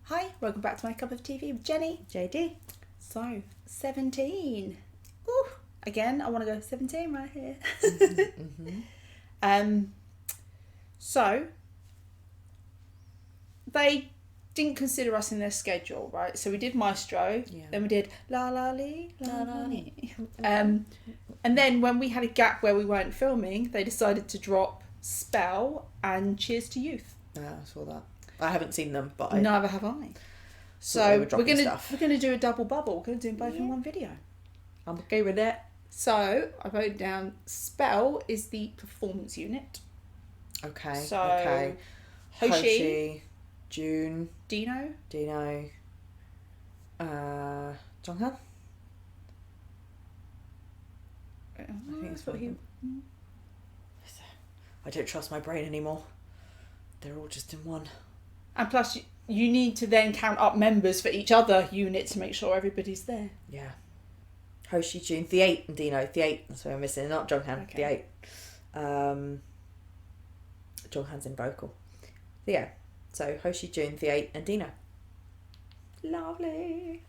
Hi, welcome back to my cup of TV with Jenny. JD. So, 17. Ooh, again, I want to go 17 right here. So, they didn't consider us in their schedule, right? So we did Maestro, then we did La La Lee, La La Lee. And then when we had a gap where we weren't filming, they decided to drop Spell and Cheers to Youth. Yeah, I saw that. I haven't seen them, but Neither have I. So we're gonna do a double bubble. We're gonna do them both in one video. I'm okay with it. So I wrote down Spell is the performance unit. Okay. So okay. Hoshi, June, Dino, Jonghan. I think it's what he. I don't trust my brain anymore. They're all just in one. And plus, you need to then count up members for each other unit to make sure everybody's there. Yeah. Hoshi, June, the 8 and Dino. The 8, that's what I'm missing. Not Jonghan, Okay. the 8. Jonghan's in vocal. So yeah. So Hoshi, June, the 8 and Dino. Lovely.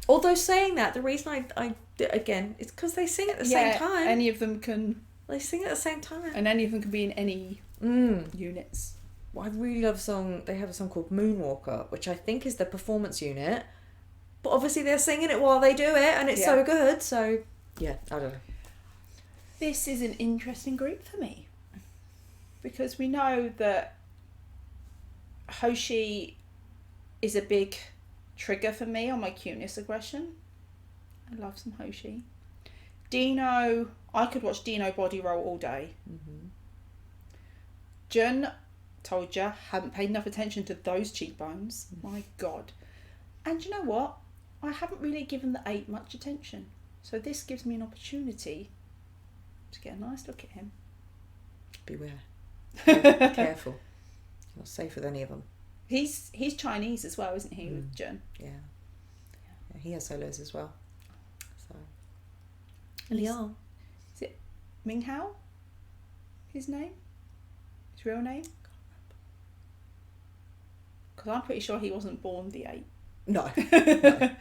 Although saying that, the reason I again, it's because they sing at the same time. Any of them can. They sing at the same time. And any of them can be in any units. Well, I really love a song. They have a song called Moonwalker, which I think is the performance unit. But obviously they're singing it while they do it, and it's so good. So, yeah, I don't know. This is an interesting group for me. Because we know that Hoshi is a big trigger for me on my cuteness aggression. I love some Hoshi. Dino, I could watch Dino body roll all day. Jun, told ya, haven't paid enough attention to those cheekbones. My God. And you know what? I haven't really given the 8 much attention. So this gives me an opportunity to get a nice look at him. Beware. Be careful. You're not safe with any of them. He's Chinese as well, isn't he, with Jun? Yeah. He has solos as well. So. Liang. Is it Ming Hao? His name? His real name? Because I'm pretty sure he wasn't born the 8. No. I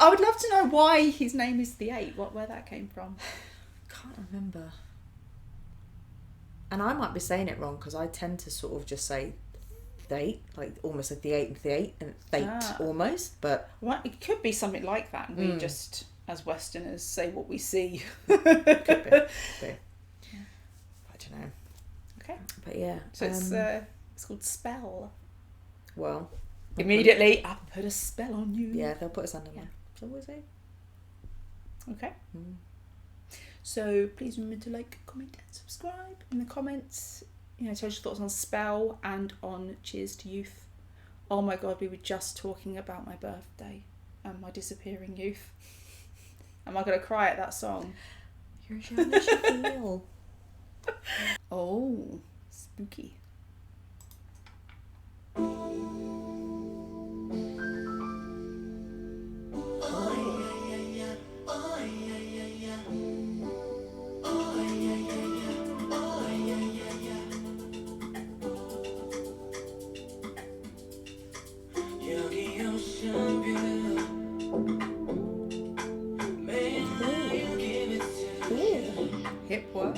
would love to know why his name is the 8. Where that came from. Can't remember. And I might be saying it wrong because I tend to sort of just say the 8, like almost like the 8 and the 8 and fate almost. But it could be something like that. We just, as Westerners, say what we see. Could be. I don't know. Okay. But yeah. So it's called Spell. Well. Immediately, I put a spell on you. Yeah, they'll put us under there. So we'll see. Okay. So please remember to like, comment and subscribe. In the comments, tell us your thoughts on Spell and on Cheers to Youth. Oh my God, we were just talking about my birthday and my disappearing youth. Am I going to cry at that song? You're as young as you feel. Oh, spooky. Hip work.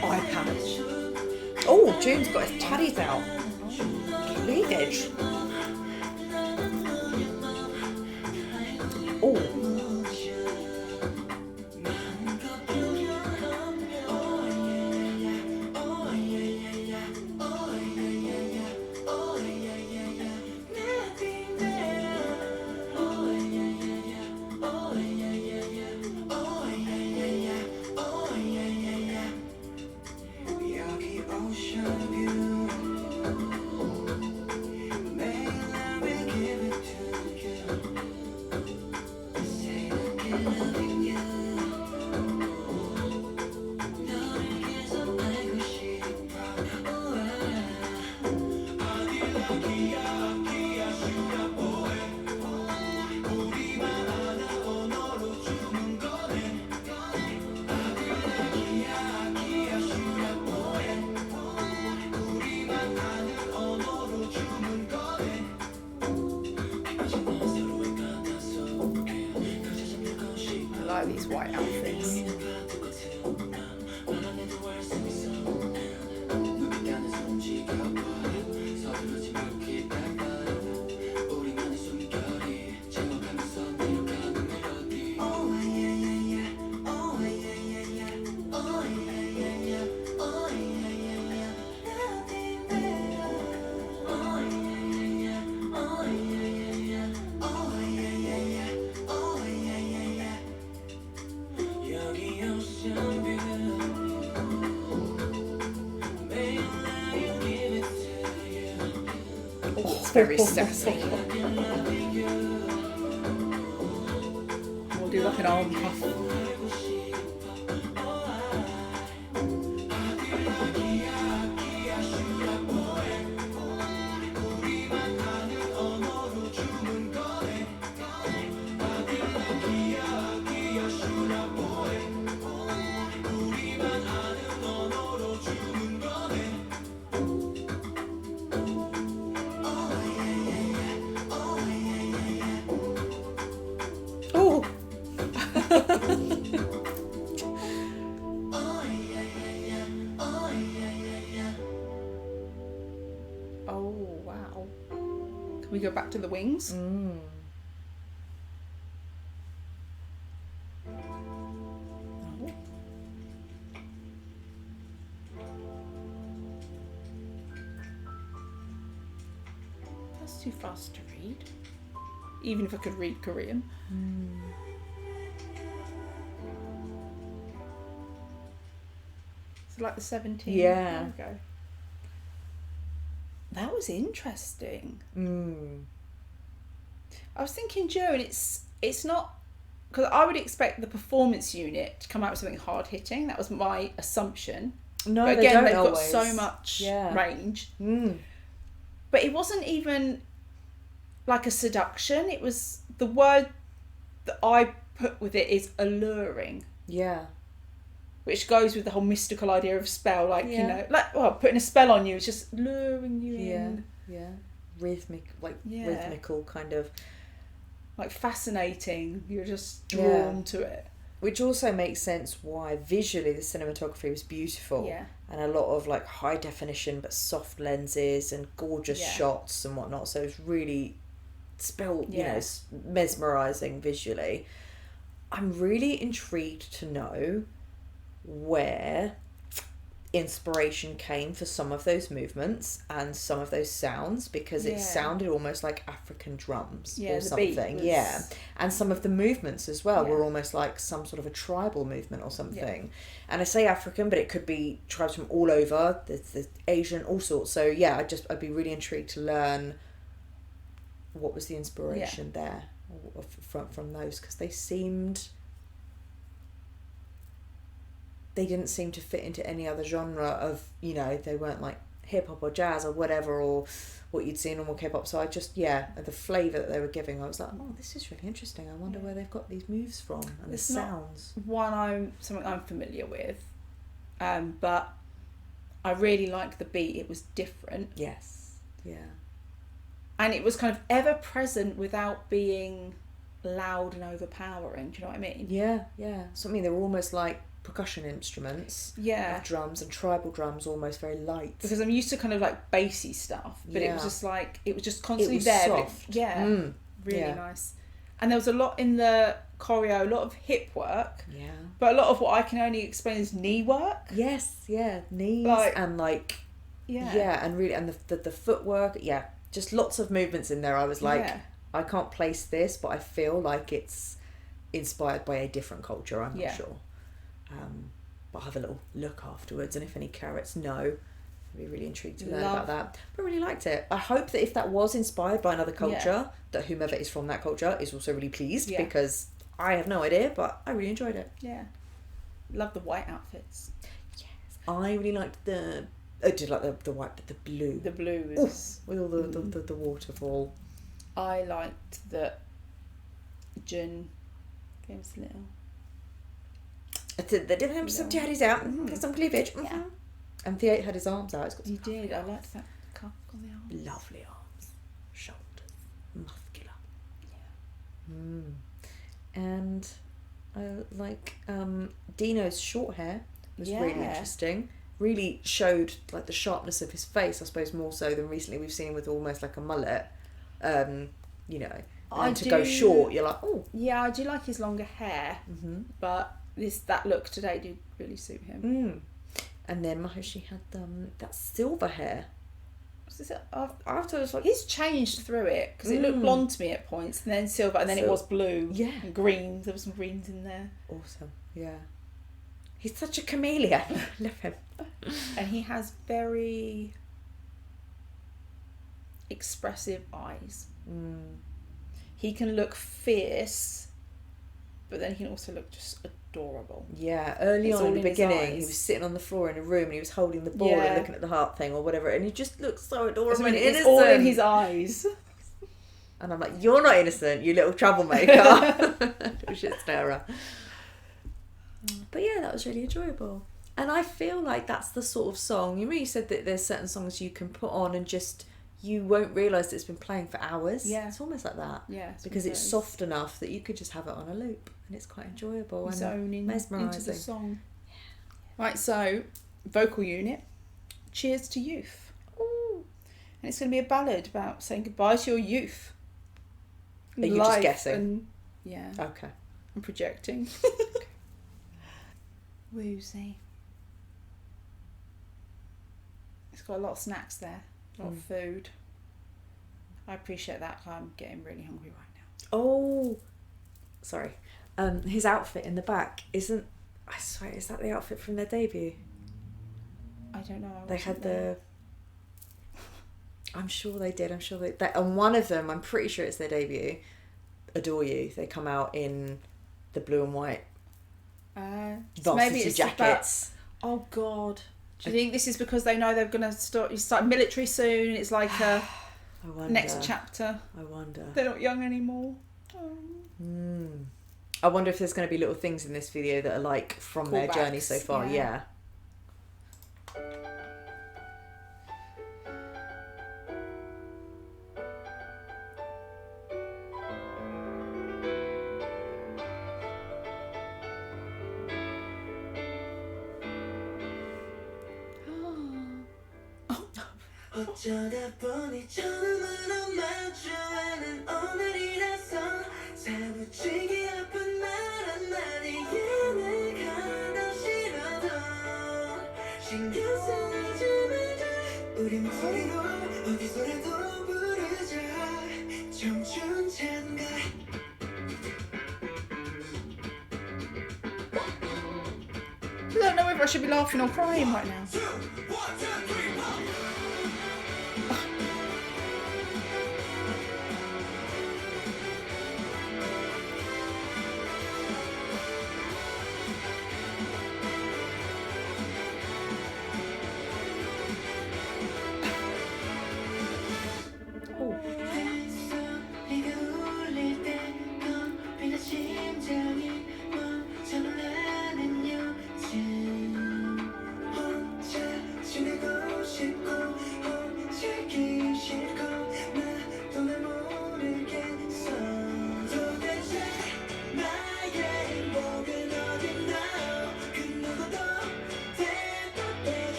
Eye patch. Oh, June's got his tatties out. Cleavage. Oh. white outfits. It's very sassy. We'll do like an arm cuff. Oh! Oh, wow. Can we go back to the wings? Mm. Oh. That's too fast to read. Even if I could read Korean. Mm. So like the 17. Yeah. There we go. That was interesting. Mm. I was thinking, Joe, and it's not, because I would expect the performance unit to come out with something hard hitting. That was my assumption. No, but they again, don't they've always. got so much range. Mm. But it wasn't even like a seduction. It was, the word that I put with it is alluring. Yeah. Which goes with the whole mystical idea of spell, like, Yeah. you know, like, well, putting a spell on you is just luring you Yeah. in. Yeah. Rhythmical kind of. Like fascinating. You're just drawn to it. Which also makes sense why visually the cinematography was beautiful. Yeah. And a lot of like high definition but soft lenses and gorgeous Yeah. shots and whatnot. So it's really you Yeah. know, mesmerising visually. I'm really intrigued to know where inspiration came for some of those movements and some of those sounds, because it sounded almost like African drums or the beat something. was... Yeah. And some of the movements as well were Yeah. almost like some sort of a tribal movement or something. And I say African, but it could be tribes from all over, the Asian, all sorts. So yeah, I'd be really intrigued to learn what was the inspiration there from those, because they didn't seem to fit into any other genre of, you know, they weren't like hip hop or jazz or whatever, or what you'd see in normal K-pop. So I just, the flavour that they were giving, I was like, oh, this is really interesting. I wonder where they've got these moves from and It's the sounds. something I'm familiar with, but I really liked the beat. It was different. Yes. Yeah. And it was kind of ever present without being loud and overpowering. Do you know what I mean? Yeah, yeah. So I mean, they were almost like percussion instruments. Yeah. Of drums and tribal drums, almost very light. Because I'm used to kind of like bassy stuff, but it was just like, it was just constantly was there. soft. Really nice. And there was a lot in the choreo, a lot of hip work. Yeah. But a lot of what I can only explain is knee work. Yes, yeah. Knees and like... Yeah. Yeah, and really, and the footwork, just lots of movements in there. I was like, I can't place this, but I feel like it's inspired by a different culture. I'm not sure. But I'll have a little look afterwards, and if any carrots know, I'd be really intrigued to learn about that. But I really liked it. I hope that if that was inspired by another culture, that whomever is from that culture is also really pleased, because I have no idea, but I really enjoyed it. Yeah. Love the white outfits. Yes. I really liked I did like the white, but the blue. The blue is... with all the waterfall. I liked that Jun gave us a little... They did have some teddies out, some cleavage. Mm-hmm. Yeah. And Theo had his arms out. You did. I liked that cuff on the arms. Lovely arms, shoulders, muscular. Yeah. And like Dino's short hair was really interesting. Really showed like the sharpness of his face, I suppose, more so than recently we've seen him with almost like a mullet. You know, and to go short, you're like, oh. Yeah, I do like his longer hair, but that look today did really suit him. And then Mahoshi had that silver hair. After it was like, he's changed through it because it looked blonde to me at points, and then silver, and then it was blue. Yeah, and green. There were some greens in there. Awesome. Yeah, he's such a chameleon. I love him. And he has very expressive eyes. He can look fierce, but then he can also look just adorable. Yeah, early on in the beginning, he was sitting on the floor in a room and he was holding the ball and looking at the heart thing or whatever, and he just looked so adorable and innocent. It's all in his eyes. And I'm like, you're not innocent, you little troublemaker. Little shit stirrer. But yeah, that was really enjoyable. And I feel like that's the sort of song, you said that there's certain songs you can put on and just, you won't realise that it's been playing for hours. Yeah. It's almost like that. Yeah. Because it's soft enough that you could just have it on a loop and it's quite enjoyable and zoning mesmerising. Into the song. Yeah. Right, so, vocal unit, Cheers to Youth. Ooh. And it's going to be a ballad about saying goodbye to your youth. Are you just guessing? Yeah. Okay. I'm projecting. Woozy. It's got a lot of snacks there. A lot of food. I appreciate that. I'm getting really hungry right now. Oh, sorry. His outfit in the back isn't. I swear, is that the outfit from their debut? I don't know. They had the. I'm sure they did. I'm sure they. And one of them, I'm pretty sure it's their debut. Adore You. They come out in the blue and white. So maybe it's jackets. Oh God. Do you think this is because they know they're going to start military soon? It's like a next chapter. I wonder. They're not young anymore. I wonder if there's going to be little things in this video that are like from their journey so far. Yeah. 어쩌다 보니 처음으로 마주하는 오늘이라서 사무치게 아픈 말 한마디에 내가 더 싫어도 신경 쓰지 말자 우리 목소리로 어디서라도 부르자 청춘 찬가 I don't know whether I should be laughing or crying right now.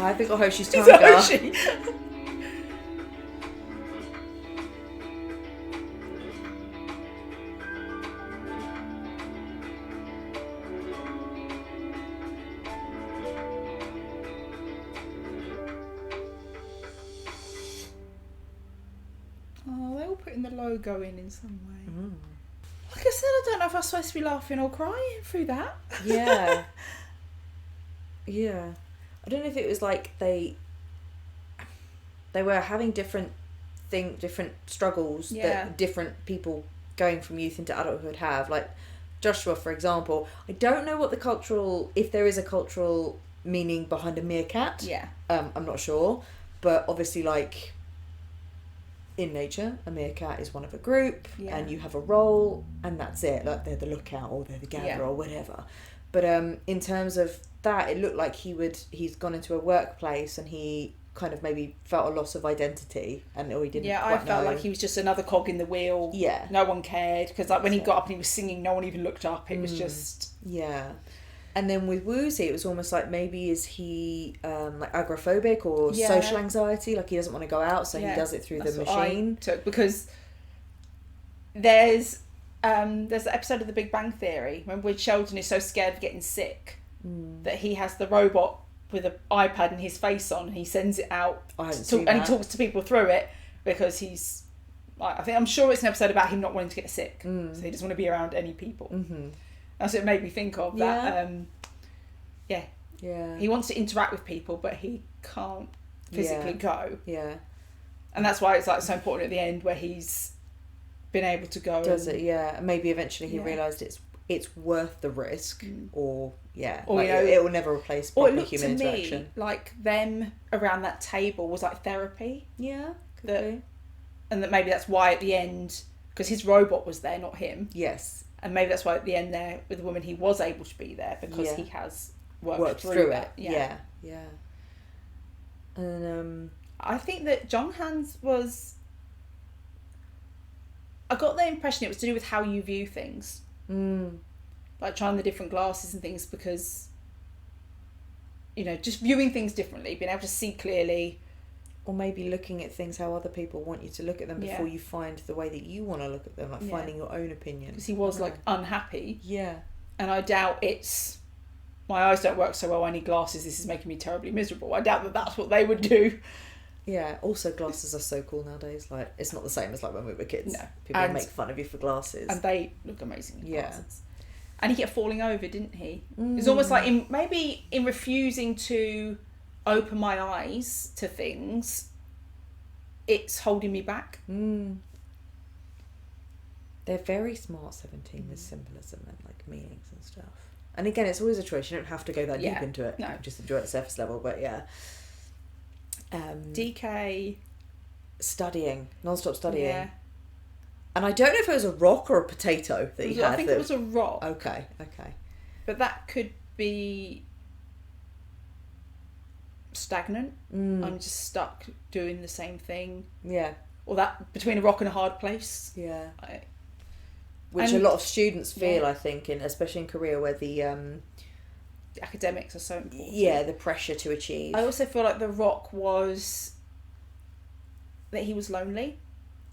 I think I hope she's Is Tonga. that Hoshi? Oh, they're all putting the logo in some way. Mm. Like I said, I don't know if I was supposed to be laughing or crying through that. Yeah. Yeah. I don't know if it was like they were having different struggles that different people going from youth into adulthood have. Like Joshua, for example, I don't know what if there is a cultural meaning behind a meerkat. Yeah. I'm not sure, but obviously, like in nature, a meerkat is one of a group, and you have a role, and that's it. Like they're the lookout or they're the gatherer or whatever. But in terms of that, it looked like he's gone into a workplace and he kind of maybe felt a loss of identity, or he didn't. Yeah, I felt like he was just another cog in the wheel. Yeah, no one cared, because like when he got up and he was singing, no one even looked up. It was just And then with Woozy, it was almost like maybe is he like agoraphobic or social anxiety, like he doesn't want to go out, so he does it through the machine. Because there's an episode of The Big Bang Theory when Sheldon is so scared of getting sick that he has the robot with an iPad and his face on, and he sends it out and he talks to people through it, because I'm sure it's an episode about him not wanting to get sick, so he doesn't want to be around any people. That's what it made me think of. That he wants to interact with people, but he can't physically go. Yeah. And that's why it's like so important at the end where he's been able to go. And maybe eventually he realised it's worth the risk, or or it will never replace proper human interaction. Me like them around that table was like therapy. Yeah, and that maybe that's why at the end, because his robot was there, not him. Yes. And maybe that's why at the end there with the woman he was able to be there, because he has worked through it. Yeah. And I think that Jonghan's was. I got the impression it was to do with how you view things. Like trying the different glasses and things, because just viewing things differently, being able to see clearly, or maybe looking at things how other people want you to look at them before you find the way that you want to look at them, like finding your own opinion. Because he was like unhappy, and I doubt it's my eyes don't work so well, I need glasses, this is making me terribly miserable. I doubt that that's what they would do. Yeah, also glasses are so cool nowadays. Like, it's not the same as like when we were kids. No. People make fun of you for glasses. And they look amazing with glasses. And he kept falling over, didn't he? It's almost like in refusing to open my eyes to things, it's holding me back. They're very smart, 17, with symbolism and like meanings and stuff. And again, it's always a choice. You don't have to go that deep into it. No. You can just enjoy it at surface level. But DK studying, non-stop studying. And I don't know if it was a rock or a potato that he had. I think it was a rock. Okay. But that could be stagnant. I'm just stuck doing the same thing. Yeah. Or that between a rock and a hard place. Yeah. Which a lot of students feel, I think, especially in Korea, where the academics are so important. Yeah, the pressure to achieve. I also feel like the rock was that he was lonely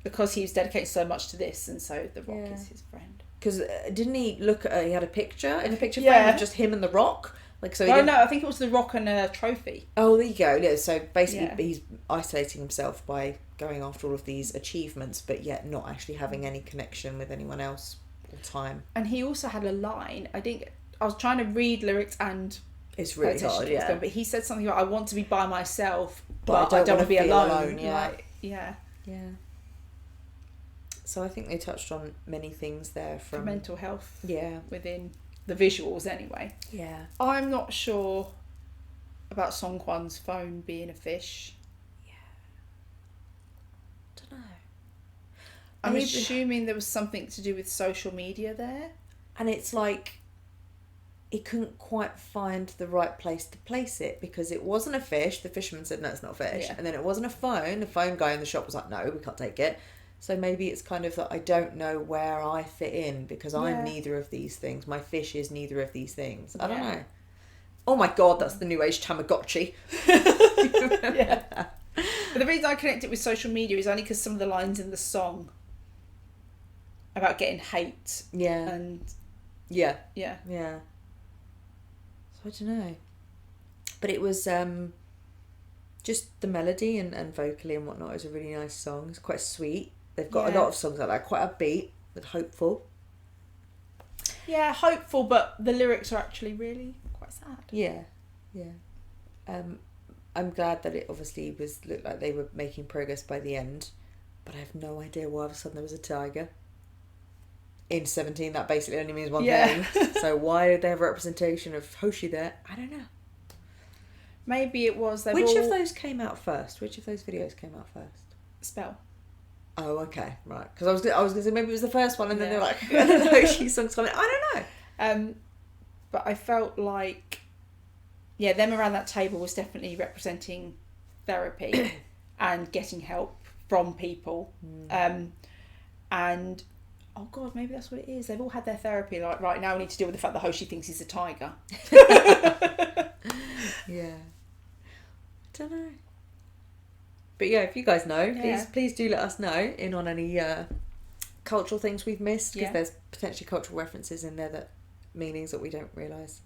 because he was dedicated so much to this, and so the rock is his friend. Because didn't he look at? He had a picture in a picture frame of just him and the rock. Like so. No, I think it was the rock and a trophy. Oh, there you go. Yeah, so basically, he's isolating himself by going after all of these achievements, but yet not actually having any connection with anyone else or time. And he also had a line. I was trying to read lyrics and it's really hard. Yeah, but he said something about I want to be by myself, but I don't want to be alone. Yeah. So I think they touched on many things there from mental health. Yeah, within the visuals anyway. Yeah. I'm not sure about Songkwan's phone being a fish. Yeah. Don't know. I'm assuming there was something to do with social media there. And it's like, he couldn't quite find the right place to place it, because it wasn't a fish. The fisherman said, no, it's not a fish. And then it wasn't a phone. The phone guy in the shop was like, no, we can't take it. So maybe it's kind of that I don't know where I fit in, because I'm neither of these things. My fish is neither of these things. I don't know. Oh my God, that's the new age Tamagotchi. Yeah. But the reason I connect it with social media is only because some of the lines in the song about getting hate. Yeah. And Yeah. Yeah. Yeah. So I don't know. But it was just the melody and vocally and whatnot is a really nice song. It's quite sweet. They've got a lot of songs like that, quite upbeat, but hopeful. Yeah, hopeful, but the lyrics are actually really quite sad. Yeah. Yeah. I'm glad that it obviously looked like they were making progress by the end, but I have no idea why all of a sudden there was a tiger. In 17, that basically only means one thing. So why did they have representation of Hoshi there? I don't know. Maybe it was... Which of those came out first? Which of those videos came out first? Spell. Oh, okay, right. Because I was going to say maybe it was the first one, and then they were like, the Hoshi song's coming. I don't know. But I felt like... Yeah, them around that table was definitely representing therapy and getting help from people. And, oh God, maybe that's what it is. They've all had their therapy. Like, right now we need to deal with the fact that Hoshi thinks he's a tiger. Yeah. I don't know. But yeah, if you guys know, please do let us know in on any cultural things we've missed, because there's potentially cultural references in there, that meanings that we don't realise.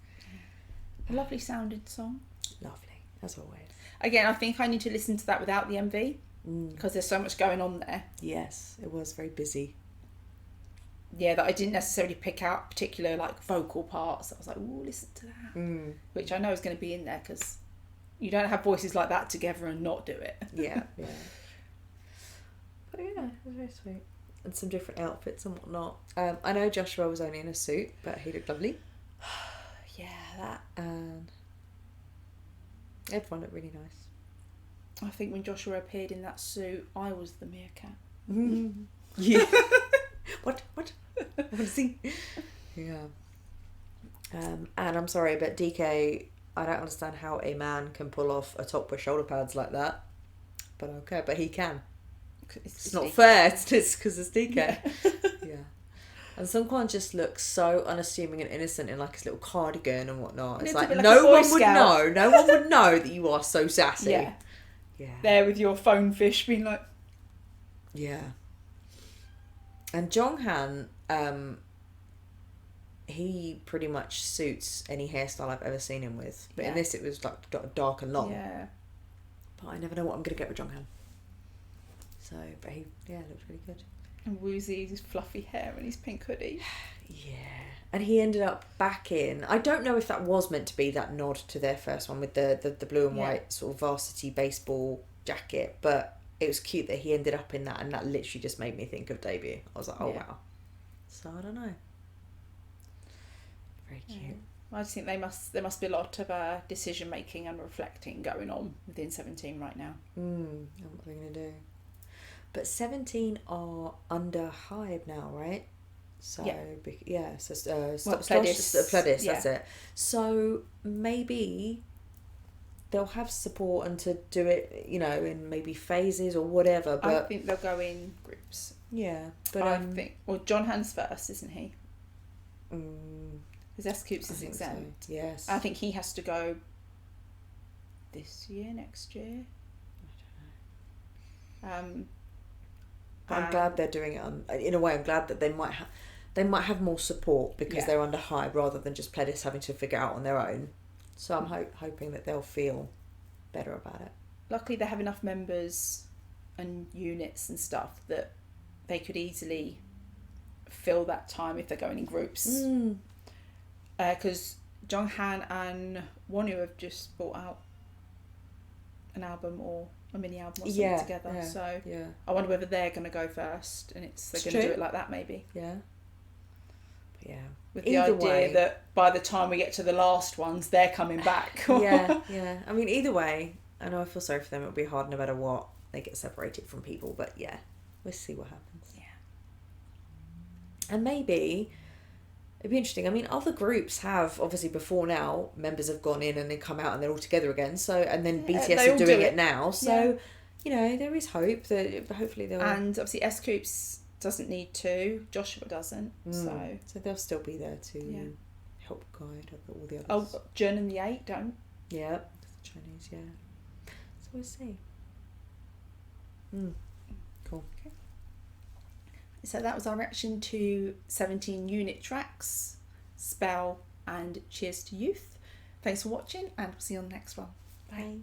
A lovely sounded song. Lovely, as always. Again, I think I need to listen to that without the MV, because there's so much going on there. Yes, it was very busy. Yeah, that I didn't necessarily pick out particular like vocal parts. I was like, ooh, listen to that. Which I know is going to be in there, because you don't have voices like that together and not do it. Yeah. But yeah, it was very sweet. And some different outfits and whatnot. I know Joshua was only in a suit, but he looked lovely. Yeah, that. And everyone looked really nice. I think when Joshua appeared in that suit, I was the meerkat. Yeah. What is he? Yeah. And I'm sorry, but DK, I don't understand how a man can pull off a top with shoulder pads like that. But okay, but he can. It's not DK. Fair. It's just because it's DK. Yeah. And Sungkwan just looks so unassuming and innocent in like his little cardigan and whatnot. It's like no one would know. No one would know that you are so sassy. Yeah. Yeah. There with your phone fish being like... Yeah. And Jonghan, he pretty much suits any hairstyle I've ever seen him with. But in this it was like dark and long. Yeah. But I never know what I'm going to get with Jonghan. So, but he, looks really good. And Woozy's fluffy hair and his pink hoodie. Yeah. And he ended up back in... I don't know if that was meant to be that nod to their first one with the blue and white sort of varsity baseball jacket, but it was cute that he ended up in that, and that literally just made me think of debut. I was like, oh wow. So I don't know. Very cute. Yeah. I just think there must be a lot of decision making and reflecting going on within 17 right now. And what they're going to do. But 17 are under Hive now, right? So Pledis, that's it. So maybe they'll have support and to do it, in maybe phases or whatever. But I think they'll go in groups. Yeah, but I think John Han's first, isn't he? Because S-Coops is exempt. So. Yes. I think he has to go this year, next year. I don't know. I'm glad they're doing it. In a way, I'm glad that they might have more support because they're under Hive rather than just Pledis having to figure out on their own. So I'm hoping that they'll feel better about it. Luckily, they have enough members and units and stuff that they could easily fill that time if they're going in groups. Because Jonghan and Wonu have just brought out an album or a mini album or something together. Yeah, so I wonder whether they're going to go first and they're going to do it like that maybe. Yeah. But yeah. With the idea that by the time we get to the last ones, they're coming back. Yeah. I mean, either way, I know I feel sorry for them. It'll be hard no matter what. They get separated from people, but yeah, we'll see what happens. Yeah. And maybe It'd be interesting. I mean, other groups have, obviously before now, members have gone in and then come out and they're all together again. So, and then BTS they are all doing do it it. now. So, you know, there is hope that hopefully they'll... And obviously S Coops doesn't need to. Joshua doesn't. So they'll still be there to help guide all the others. Oh, Jun and the 8 don't. Yeah, the Chinese, yeah. So we'll see. Cool. Okay. So that was our reaction to 17 unit tracks, Spell and Cheers to Youth. Thanks for watching, and we'll see you on the next one. Bye.